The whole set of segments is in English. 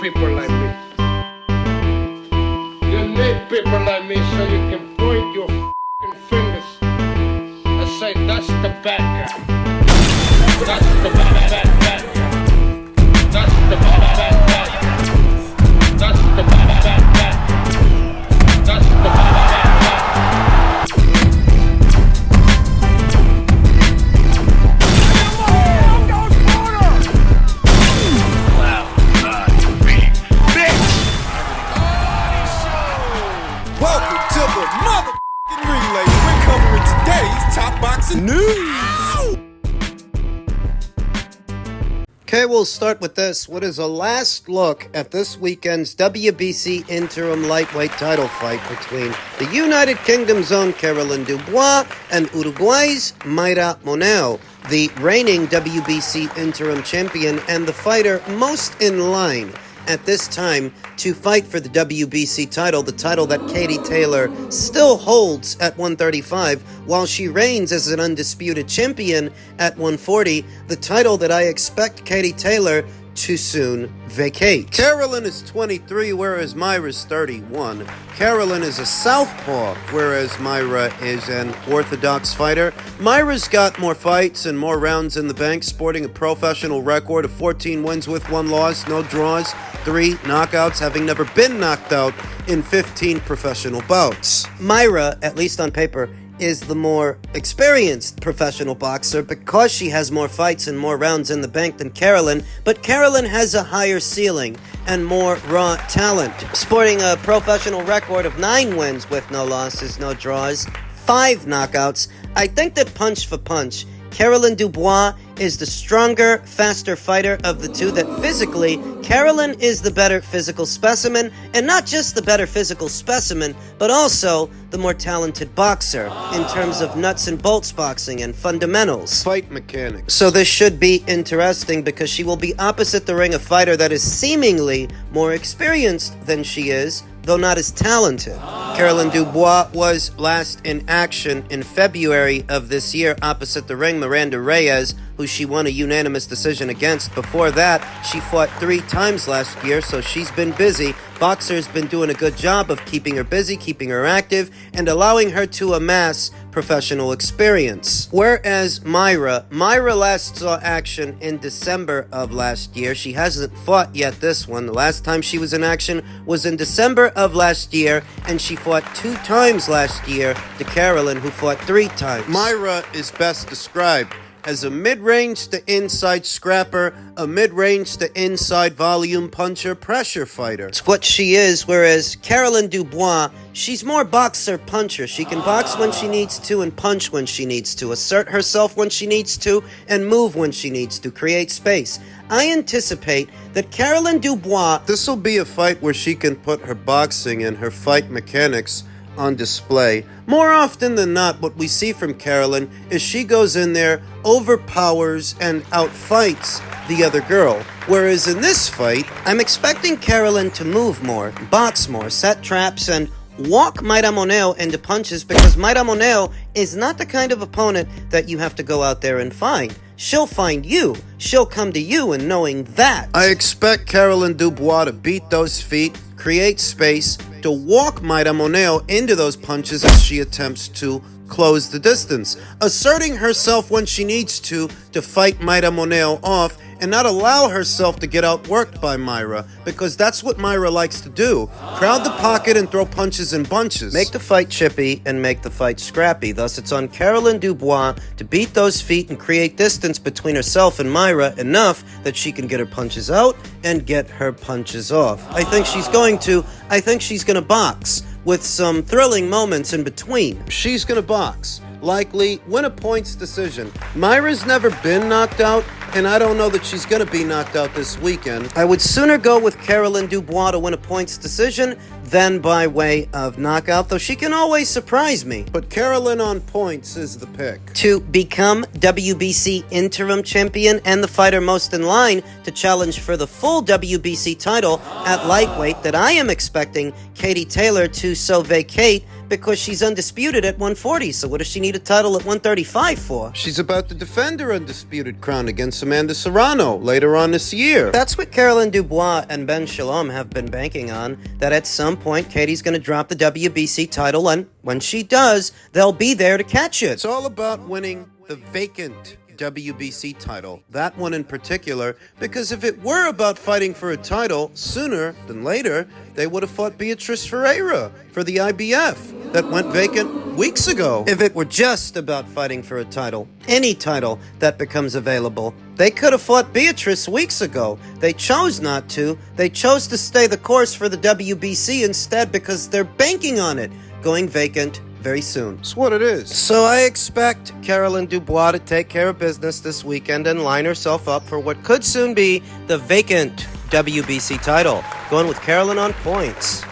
people like me. You need people like me so you can point your f***ing fingers and say, that's the bad guy. That's the bad guy. That's the bad guy. That's the bad guy. That's the bad guy. Okay, we'll start with this. What is a last look at this weekend's WBC interim lightweight title fight between the United Kingdom's own Caroline Dubois and Uruguay's Mayra Moneo, the reigning WBC interim champion and the fighter most in line at this time to fight for the WBC title, the title that Katie Taylor still holds at 135, while she reigns as an undisputed champion at 140, the title that I expect Katie Taylor to soon vacate. Caroline is 23, whereas Mayra's 31. Caroline is a southpaw, whereas Mayra is an orthodox fighter. Mayra's got more fights and more rounds in the bank, sporting a professional record of 14 wins with 1 loss, no draws, 3 knockouts, having never been knocked out in 15 professional bouts. Mayra, at least on paper, is the more experienced professional boxer because she has more fights and more rounds in the bank than Caroline, but Caroline has a higher ceiling and more raw talent, sporting a professional record of 9 wins with no losses, no draws, 5 knockouts. I think that punch for punch, Caroline Dubois is the stronger, faster fighter of the two, that physically, Caroline is the better physical specimen, and not just the better physical specimen, but also the more talented boxer in terms of nuts and bolts boxing and fundamentals. Fight mechanics. So this should be interesting because she will be opposite the ring a fighter that is seemingly more experienced than she is, though not as talented. Caroline Dubois was last in action in February of this year opposite the ring Miranda Reyes, who she won a unanimous decision against. Before that, she fought 3 times last year, so she's been busy. Boxer's been doing a good job of keeping her busy, keeping her active, and allowing her to amass professional experience. Whereas Mayra last saw action in December of last year. She hasn't fought yet this one. The last time she was in action was in December of last year, and she fought 2 times last year to Caroline, who fought 3 times. Mayra is best described as a mid-range to inside scrapper, a mid-range to inside volume puncher, pressure fighter. It's what she is, whereas Caroline Dubois, she's more boxer-puncher. She can box when she needs to and punch when she needs to, assert herself when she needs to, and move when she needs to, create space. I anticipate that Caroline Dubois, this will be a fight where she can put her boxing and her fight mechanics on display. More often than not, what we see from Caroline is she goes in there, overpowers, and outfights the other girl. Whereas in this fight, I'm expecting Caroline to move more, box more, set traps, and walk Mayra Moneo into punches, because Mayra Moneo is not the kind of opponent that you have to go out there and find. She'll find you. She'll come to you, and knowing that, I expect Caroline Dubois to beat those feet, create space, to walk Mayra Moneo into those punches as she attempts to close the distance, asserting herself when she needs to fight Mayra Moneo off and not allow herself to get outworked by Mayra, because that's what Mayra likes to do. Crowd the pocket and throw punches in bunches. Make the fight chippy and make the fight scrappy. Thus, it's on Caroline Dubois to beat those feet and create distance between herself and Mayra enough that she can get her punches out and get her punches off. I think she's going to box with some thrilling moments in between. She's going to box. Likely win a points decision. Mayra's never been knocked out, and I don't know that she's going to be knocked out this weekend. I would sooner go with Caroline Dubois to win a points decision than by way of knockout, though she can always surprise me. But Caroline on points is the pick. To become WBC interim champion and the fighter most in line to challenge for the full WBC title at lightweight, that I am expecting Katie Taylor to so vacate, because she's undisputed at 140. So what does she need a title at 135 for? She's about to defend her undisputed crown against against Amanda Serrano later on this year. That's what Caroline Dubois and Ben Shalom have been banking on, that at some point Katie's going to drop the WBC title, and when she does, they'll be there to catch it. It's all about winning the vacant WBC title, that one in particular, because if it were about fighting for a title, sooner than later, they would have fought Beatriz Ferreira for the IBF that went vacant weeks ago. If it were just about fighting for a title, any title that becomes available, they could have fought Beatriz weeks ago. They chose not to. They chose to stay the course for the WBC instead because they're banking on it going vacant very soon. It's what it is. So I expect Caroline Dubois to take care of business this weekend and line herself up for what could soon be the vacant WBC title. Going with Caroline on points.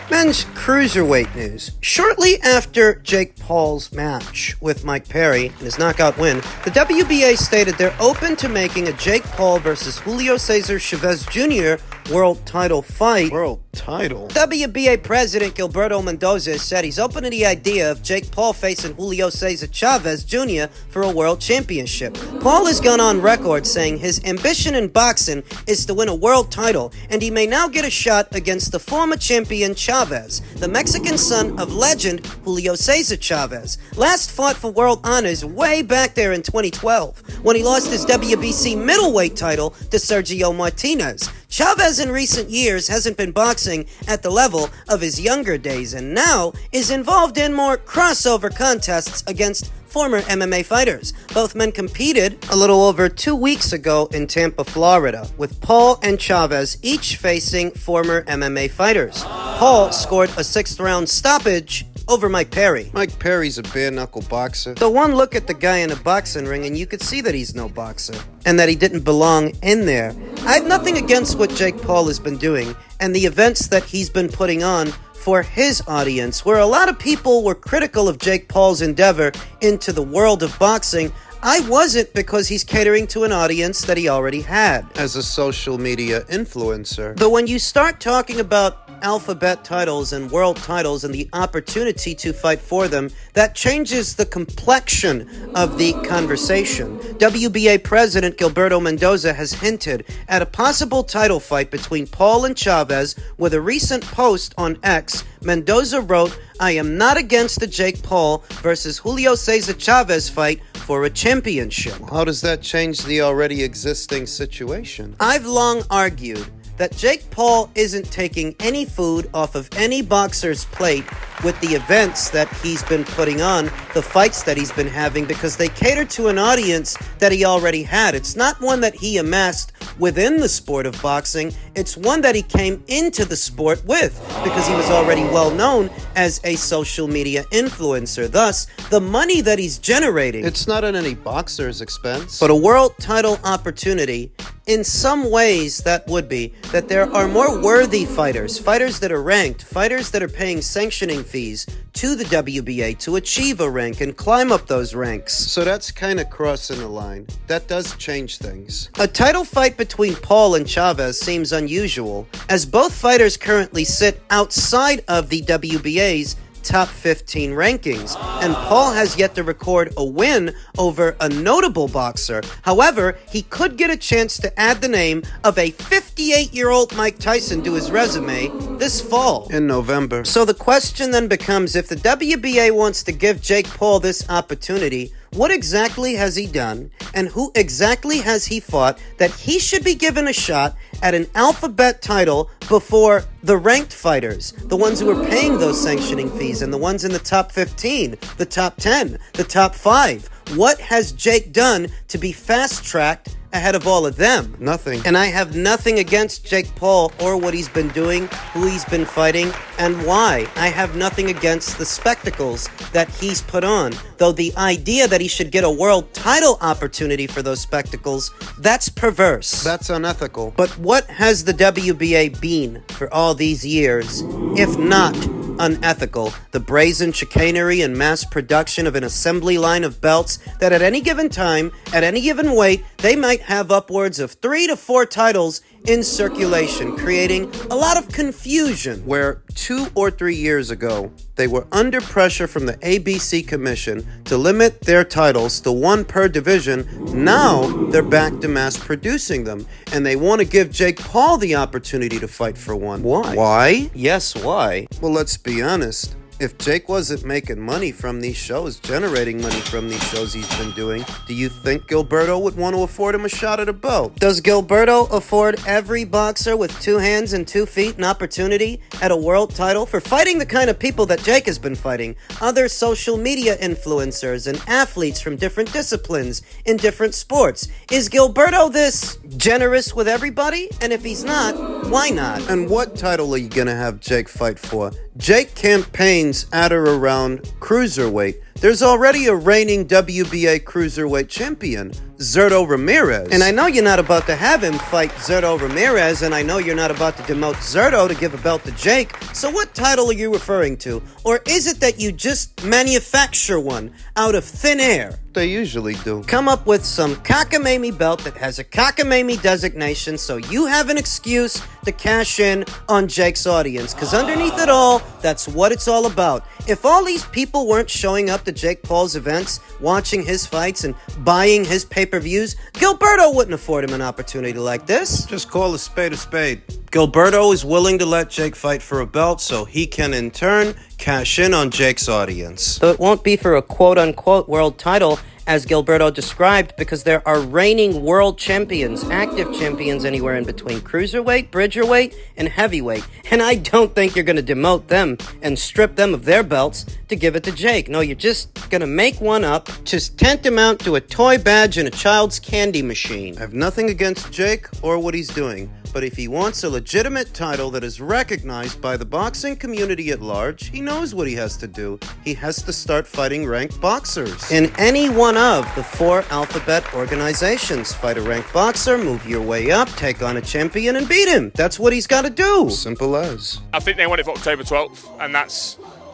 Men's Cruiserweight news. Shortly after Jake Paul's match with Mike Perry in his knockout win, the WBA stated they're open to making a Jake Paul versus Julio Cesar Chavez Jr. world title fight. World title? WBA President Gilberto Mendoza said he's open to the idea of Jake Paul facing Julio Cesar Chavez Jr. for a world championship. Paul has gone on record saying his ambition in boxing is to win a world title, and he may now get a shot against the former champion Chavez, the Mexican son of legend Julio Cesar Chavez. Last fought for world honors way back there in 2012, when he lost his WBC middleweight title to Sergio Martinez. Chavez in recent years hasn't been boxing at the level of his younger days and now is involved in more crossover contests against former MMA fighters. Both men competed a little over 2 weeks ago in Tampa, Florida, with Paul and Chavez each facing former MMA fighters. Paul scored a 6th-round stoppage over Mike Perry. Mike Perry's a bare-knuckle boxer. The one look at the guy in a boxing ring and you could see that he's no boxer and that he didn't belong in there. I have nothing against what Jake Paul has been doing and the events that he's been putting on for his audience. Where a lot of people were critical of Jake Paul's endeavor into the world of boxing, I wasn't, because he's catering to an audience that he already had as a social media influencer. But when you start talking about alphabet titles and world titles and the opportunity to fight for them, that changes the complexion of the conversation. WBA President Gilberto Mendoza has hinted at a possible title fight between Paul and Chavez. With a recent post on X, Mendoza wrote, "I am not against the Jake Paul versus Julio Cesar Chavez fight for a championship." How does that change the already existing situation? I've long argued that Jake Paul isn't taking any food off of any boxer's plate with the events that he's been putting on, the fights that he's been having, because they cater to an audience that he already had. It's not one that he amassed within the sport of boxing. It's one that he came into the sport with, because he was already well known as a social media influencer. Thus, the money that he's generating, it's not at any boxer's expense, but a world title opportunity. In some ways, that would be that there are more worthy fighters, fighters that are ranked, fighters that are paying sanctioning fees to the WBA to achieve a rank and climb up those ranks. So that's kind of crossing the line. That does change things. A title fight between Paul and Chavez seems unusual, as both fighters currently sit outside of the WBA's top 15 rankings, and Paul has yet to record a win over a notable boxer. However, he could get a chance to add the name of a 58-year-old Mike Tyson to his resume this fall in November. So the question then becomes, if the WBA wants to give Jake Paul this opportunity, what exactly has he done, and who exactly has he fought that he should be given a shot at an alphabet title before the ranked fighters, the ones who are paying those sanctioning fees, and the ones in the top 15, the top 10, the top 5? What has Jake done to be fast-tracked ahead of all of them? Nothing. And I have nothing against Jake Paul or what he's been doing, who he's been fighting, and why. I have nothing against the spectacles that he's put on. Though the idea that he should get a world title opportunity for those spectacles, that's perverse. That's unethical. But what has the WBA been for all these years, if not unethical? The brazen chicanery and mass production of an assembly line of belts that at any given time, at any given weight, they might have upwards of 3 to 4 titles in circulation, creating a lot of confusion. Where 2 or 3 years ago, they were under pressure from the ABC Commission to limit their titles to 1 per division. Now they're back to mass producing them, and they want to give Jake Paul the opportunity to fight for 1. Why? Why? Yes, why? Well, let's be honest. If Jake wasn't making money from these shows, generating money from these shows he's been doing, do you think Gilberto would want to afford him a shot at a belt? Does Gilberto afford every boxer with 2 hands and 2 feet an opportunity at a world title for fighting the kind of people that Jake has been fighting? Other social media influencers and athletes from different disciplines in different sports. Is Gilberto this generous with everybody? And if he's not, why not? And what title are you gonna have Jake fight for? Jake campaigns at or around Cruiserweight. There's already a reigning WBA Cruiserweight champion, Zurdo Ramirez. And I know you're not about to have him fight Zurdo Ramirez, and I know you're not about to demote Zurdo to give a belt to Jake. So what title are you referring to? Or is it that you just manufacture one out of thin air? They usually do. Come up with some cockamamie belt that has a cockamamie designation so you have an excuse to cash in on Jake's audience. Because underneath it all, that's what it's all about. If all these people weren't showing up to Jake Paul's events, watching his fights and buying his pay-per-views, Gilberto wouldn't afford him an opportunity like this. Just call a spade a spade. Gilberto is willing to let Jake fight for a belt so he can, in turn, cash in on Jake's audience. So it won't be for a quote-unquote world title, as Gilberto described, because there are reigning world champions, active champions anywhere in between cruiserweight, bridgerweight, and heavyweight. And I don't think you're going to demote them and strip them of their belts to give it to Jake. No, you're just going to make one up, just tantamount to a toy badge in a child's candy machine. I have nothing against Jake or what he's doing, but if he wants a legitimate title that is recognized by the boxing community at large, he knows what he has to do. He has to start fighting ranked boxers. In any one of the 4 alphabet organizations. Fight a ranked boxer, move your way up, take on a champion, and beat him. That's what he's got to do. Simple as. I think they want it for October 12th, and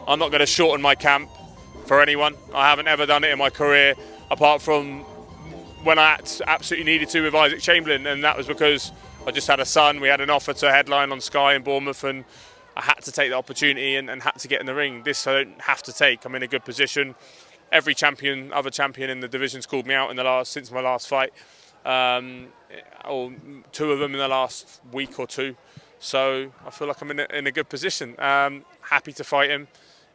I'm not going to shorten my camp for anyone. I haven't ever done it in my career, apart from when I absolutely needed to with Isaac Chamberlain, and that was because I just had a son. We had an offer to headline on Sky in Bournemouth, and I had to take the opportunity and had to get in the ring. This I don't have to take. I'm in a good position. Every other champion in the division's called me out since my last fight, or 2 of them in the last week or 2. So I feel like I'm in a good position. Happy to fight him.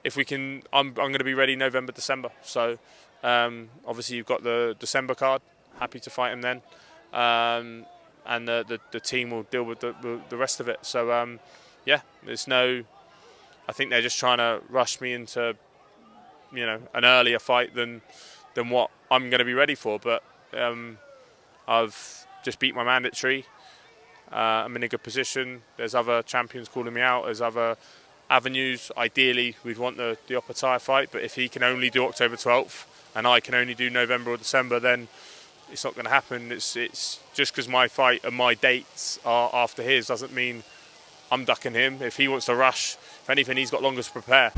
If we can, I'm going to be ready November, December. So obviously you've got the December card. Happy to fight him then, and the team will deal with the rest of it. So yeah, I think they're just trying to rush me into an earlier fight than what I'm going to be ready for. But I've just beat my mandatory. I'm in a good position. There's other champions calling me out. There's other avenues. Ideally, we'd want the Opetaia fight, but if he can only do October 12th and I can only do November or December, then it's not going to happen. It's just because my fight and my dates are after his doesn't mean I'm ducking him. If he wants to rush, if anything, he's got longer to prepare.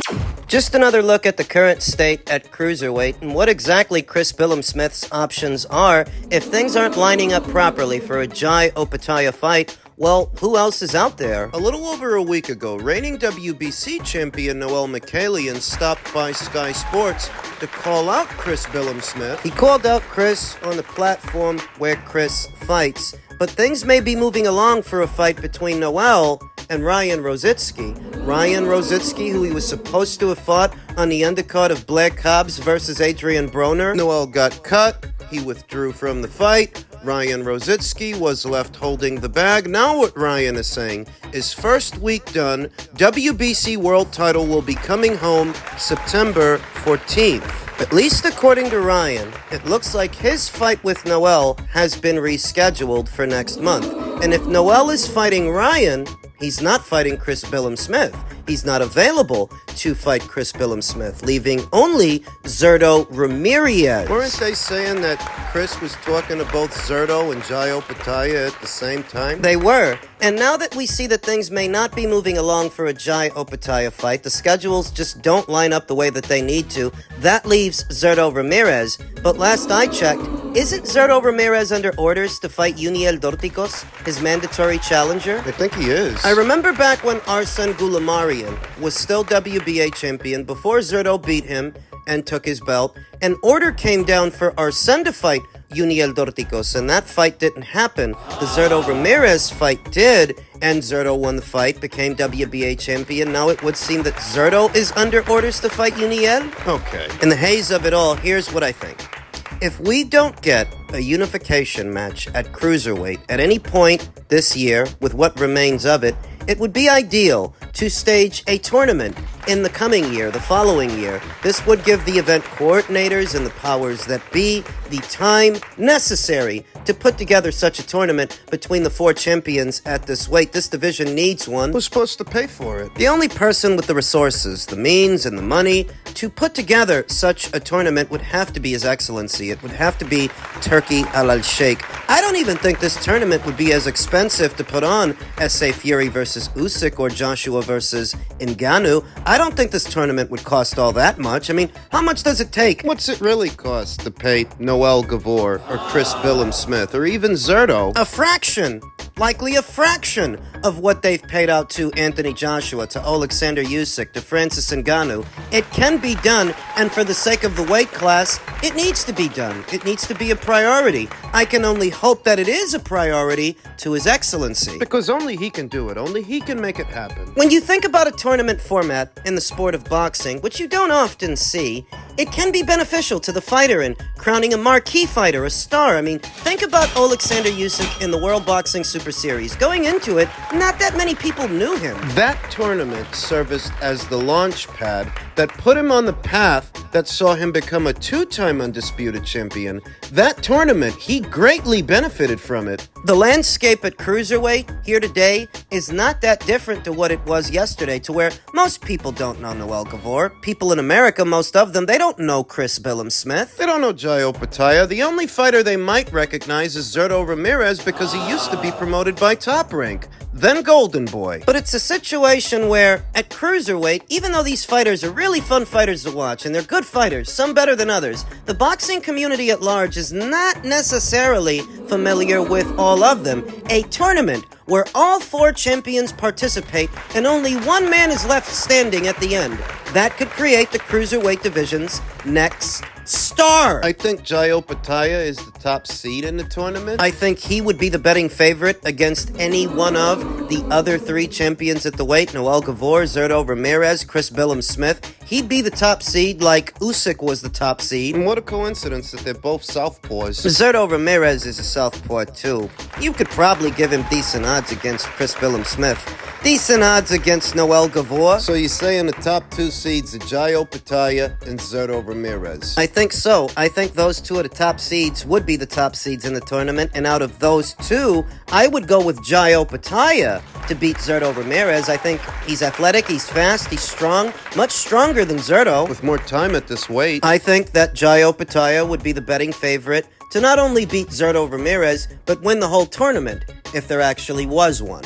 Just another look at the current state at Cruiserweight and what exactly Chris Billam-Smith's options are if things aren't lining up properly for a Jai Opetaia fight. Well, who else is out there? A little over a week ago, reigning WBC champion Noel Mikhailian stopped by Sky Sports to call out Chris Billam-Smith. He called out Chris on the platform where Chris fights, but things may be moving along for a fight between Noel and Ryan Rositsky. Ryan Rositsky, who he was supposed to have fought on the undercard of Blair Cobbs versus Adrian Broner. Noel got cut. He withdrew from the fight. Ryan Rositsky was left holding the bag. Now what Ryan is saying is first week done, WBC world title will be coming home September 14th. At least according to Ryan, it looks like his fight with Noel has been rescheduled for next month. And if Noel is fighting Ryan, he's not fighting Chris Billam-Smith. He's not available to fight Chris Billam-Smith, leaving only Zurdo Ramirez. Weren't they saying that Chris was talking to both Zurdo and Jai Opetaia at the same time? They were. And now that we see that things may not be moving along for a Jai Opetaia fight, the schedules just don't line up the way that they need to, that leaves Zurdo Ramirez. But last I checked, isn't Zurdo Ramirez under orders to fight Yuniel Dorticos, his mandatory challenger? I think he is. I remember back when Arsen Goulamarian was still WBA champion before Zurdo beat him and took his belt. An order came down for Arsen to fight Yuniel Dorticos, and that fight didn't happen. The Zurdo Ramirez fight did, and Zurdo won the fight, became WBA champion. Now it would seem that Zurdo is under orders to fight Yuniel. Okay. In the haze of it all, here's what I think. If we don't get a unification match at Cruiserweight at any point this year, with what remains of it, it would be ideal to stage a tournament in the coming year, the following year. This would give the event coordinators and the powers that be the time necessary to put together such a tournament between the four champions at this weight. This division needs one. Who's supposed to pay for it? The only person with the resources, the means, and the money to put together such a tournament would have to be His Excellency. It would have to be Turki Al-Sheikh. I don't even think this tournament would be as expensive to put on as, say, Fury versus Usyk or Joshua versus Ngannou. I don't think this tournament would cost all that much. I mean, how much does it take? What's it really cost to pay Noel Gavor or Chris Billam-Smith or even Zurdo? A fraction. Likely a fraction of what they've paid out to Anthony Joshua, to Alexander Usyk, to Francis Ngannou. It can be done, and for the sake of the weight class, it needs to be done. It needs to be a priority. I can only hope that it is a priority to His Excellency. Because only he can do it. Only he can make it happen. When you think about a tournament format in the sport of boxing, which you don't often see, it can be beneficial to the fighter in crowning a marquee fighter, a star. I mean, think about Alexander Usyk in the World Boxing Super Series. Going into it, not that many people knew him. That tournament serviced as the launch pad that put him on the path that saw him become a two-time undisputed champion. That tournament, he greatly benefited from it. The landscape at Cruiserweight here today is not that different to what it was yesterday, to where most people don't know Noel Gavor. People in America, most of them, they don't know Chris Billam-Smith. They don't know Jai Opetaia. The only fighter they might recognize is Zurdo Ramirez because he used to be promoted by Top Rank, then Golden Boy. But it's a situation where, at Cruiserweight, even though these fighters are really fun fighters to watch, and they're good fighters, some better than others, the boxing community at large is not necessarily familiar with all of them. A tournament where all four champions participate and only one man is left standing at the end. That could create the Cruiserweight division's next star. I think Jai Opetaia is the top seed in the tournament. I think he would be the betting favorite against any one of the other three champions at the weight. Noel Gavor, Zurdo Ramirez, Chris Billam-Smith. He'd be the top seed like Usyk was the top seed. And what a coincidence that they're both southpaws. Zurdo Ramirez is a southpaw too. You could probably give him decent odds against Chris Billam-Smith. Decent odds against Noel Gavor. So you say in the top two seeds are Jai Opetaia and Zurdo Ramirez. I think so. I think those two of the top seeds would be the top seeds in the tournament, and out of those two, I would go with Jai Opetaia to beat Zurdo Ramirez. I think he's athletic, he's fast, he's strong, much stronger than Zurdo. With more time at this weight. I think that Jai Opetaia would be the betting favorite to not only beat Zurdo Ramirez, but win the whole tournament, if there actually was one.